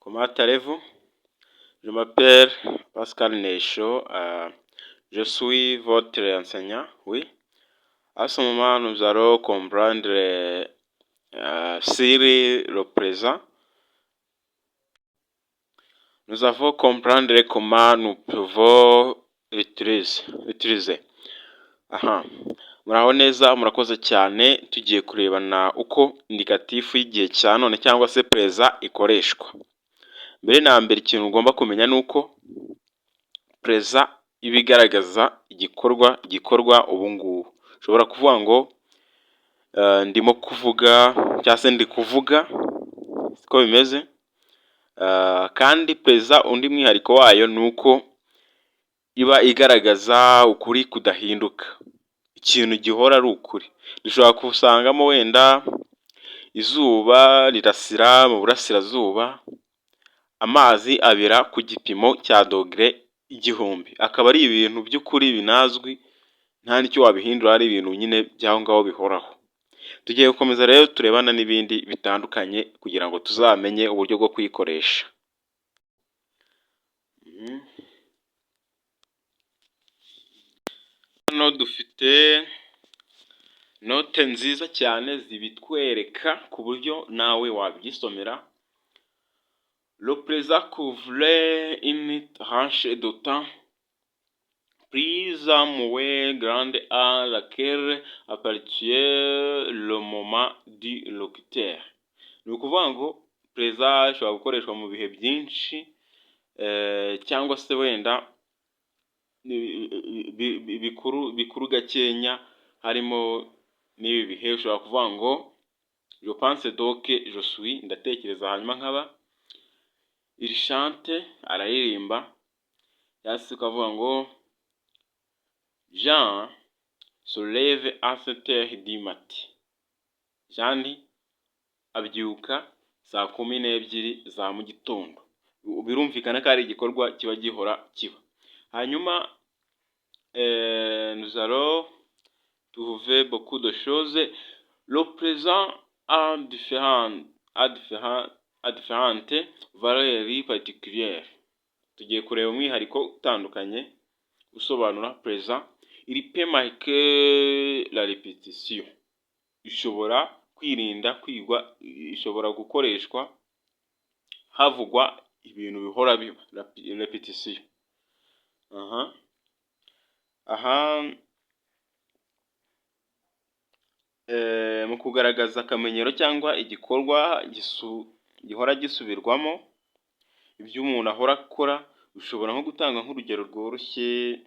Comment allez-vous? Je m'appelle Pascal Necho, je suis votre enseignant, oui. À ce moment, nous allons comprendre sur le présent. Nous allons comprendre comment nous pouvons utiliser. Aha. Muraho neza, murakoze cyane, tugiye kurebana uko indikatifu y'igihe cya none cyangwa se présent ikoreshwa. Mbere na mbere ikintu ugomba kumenya ni uko présent iba igaragaza igikorwa gikorwa ubu ngubu. Ushobora kuvuga ngo ndimo kuvuga cyangwa se ndi kuvuga, siko bimeze. Kandi présent undi mwihariko wayo ni uko iba igaragaza ukuri kudahinduka, ikintu gihora ari ukuri. Dushobora kusangamo wenda izuba rirasira mu burasirazuba, amazi abira ku gipimo cya dogere 1000. Akaba ari ibintu by'ukuri binazwi, nta n'icyo wabihindura, ari ibintu nyine by'aho ngaho bihoraho. Tugiye gukomeza rero turebana n'ibindi bitandukanye kugira ngo tuzamenye uburyo bwo kuyikoresha. Hano dufite note nziza cyane zibitwereka ku buryo nawe wabyisomera. Le présent couvre une tranche de temps plus ou moins grande à laquelle appartient le moment du locuteur. Ni ukuvuga ngo présent ishobora gukoreshwa mu bihe byinshi cyangwa se wenda bikuru gakenya, harimo n'ibi bihe. Ushobora kuvuga ngo je pense donc je suis, ndatekereza hanyuma nkaba. Il chante, araririmba. Yasi ukavuga ngo Jean se lève à 7h du matin. Jean abyuka saa 12 za mu gitondo. Birumvikana ko ari igikorwa kiba gihora kiba. Hanyuma nous allons trouver beaucoup de choses. Le présent a différentes valeurs particulières. Tugiye kureba umwihariko utandukanye usobanura présent. Il peut marquer la répétition. Ishobora kwirinda kwigwa, ishobora gukoreshwa havugwa ibintu bihora biba, repetition. Mu kugaragaza akamenyero cyangwa igikorwa gihora gisubirwamo, ibyo umuntu ahora akora. Ushobora nko gutanga nk'urugero rworoshye,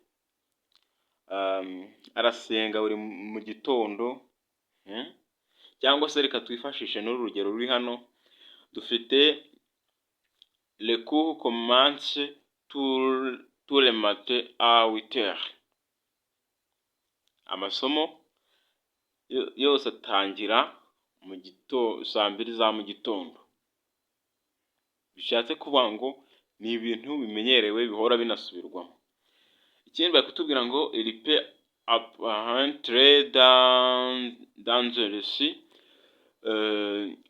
arasenga buri mu gitondo, cyangwa se reka twifashishe n'uru rugero ruri hano. Dufite le cours commence tous les matins à 8h. Amasomo yose atangira saa 2 za mu gitondo. Bishatse kuvuga ngo ni ibintu bimenyerewe bihora binasubirwamo. Ikindi bari kutubwira ngo il peut apparaître dans un récit,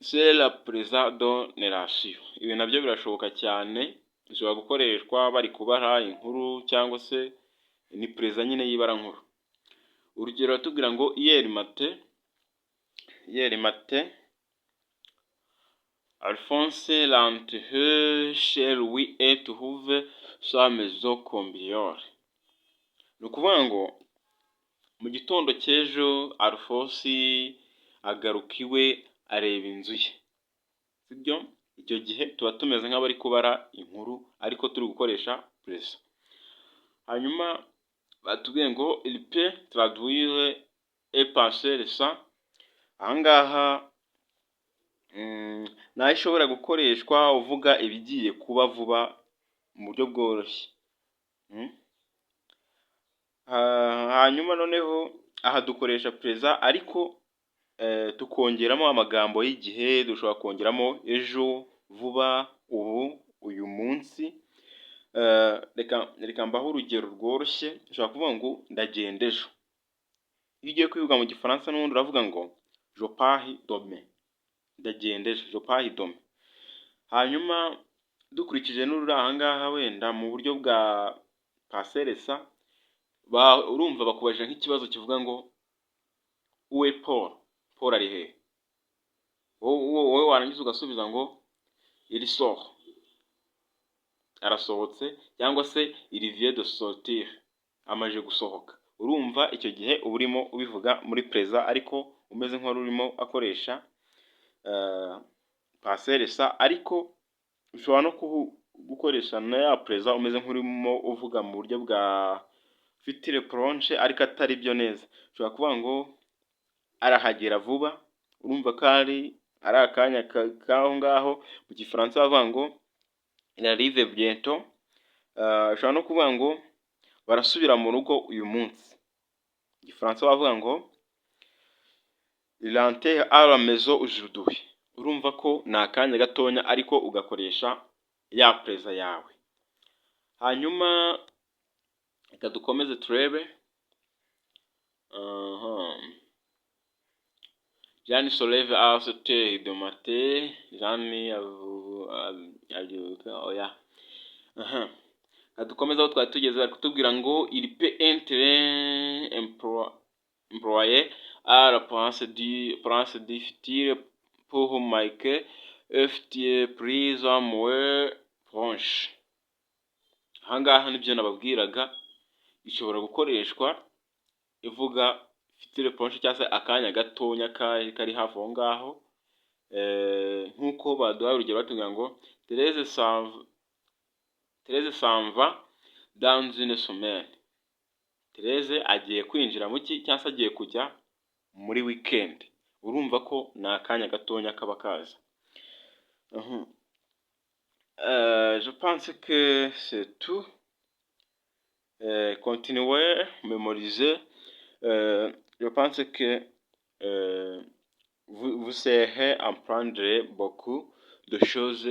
c'est la présent de narration. Ibi nabyo birashoboka cyane, bishobora gukoreshwa bari kubara inkuru cyangwa se ni présent nyine y'ibara nkuru. Urugero ratubwira ngo hier matin Alphonse rentre chez lui et trouve sa maison cambriolée. Ni ukuvuga ngo mu gitondo cy'ejo Alphonse agaruka iwe areba inzu ye. Sibyo? Icyo gihe tuba tumeze nk'abari kubara inkuru ariko turi gukoresha présent. Hanyuma batubwiye ngo il peut traduire et passer ça. Ahangaha nayo ishobora gukoreshwa uvuga ibigiye kuba vuba mu buryo bworoshye. Hanyuma noneho aha dukoresha présent ariko tukongeramo amagambo y'igihe. Dushobora kongeramo ejo, vuba, ubu, uyu munsi. Reka mbaho urugero rworoshye. Ushobora kuvuga ngo ndagenda ejo. Iyo ugiye kwivuga mu gifaransa n'ubundi uravuga ngo je pars demain. Ndagenda ejo, je pars demain. Hanyuma dukurikije n'ururi aha ngaha wenda mu buryo bwa paseresa, urumva bakubajije nk'ikibazo kivuga ngo uwe Paul, Paul ari hehe? Wowe warangiza ugasubiza ngo il sort, arasohotse, cyangwa se il vient de sortir, amaje gusohoka. Urumva icyo gihe uba urimo ubivuga muri présent ariko umeze nk'uwari urimo akoresha paseresa, ariko ushobora no gukoresha na ya présent umeze nk'urimo uvuga mu buryo bwa future prolonge ariko atari byo neza. Ushobora kuvuga ngo arahagera vuba, urumva ko ari akanya k'aho ngaho. Mu gifaransa bavuga ngo il arrive bientôt. Ushobora no kuvuga ngo barasubira mu rugo uyu munsi. Mu gifaransa bavuga ngo il rentre à la maison aujourd'hui. Urumva ko ni akanya gatonya ariko ugakoresha ya présent yawe. Hanyuma reka dukomeze turebe. Jeanne se lève à 7h du matin. Jeanne oya. Dukomeza aho twari tugeze, bari kutubwira ngo il peut être employé à la place du futur pour marquer future prise moins proche. Aha ngaha nibyo nababwiraga, ishobora gukoreshwa ivuga future proche cyangwa se akanya gatonya kari hafi aho ngaho, nk'uko baduhaye urugero batubwira ngo Thérèse s'en va dans une semaine. Thérèse agiye kwinjira mu ki, cyangwa se agiye kujya muri weekend. Urumva ko ni akanya gatonya kaba kaza. Je pense que c'est tout. Continuez, mémorisez. Je pense que vous serez apprendre beaucoup de choses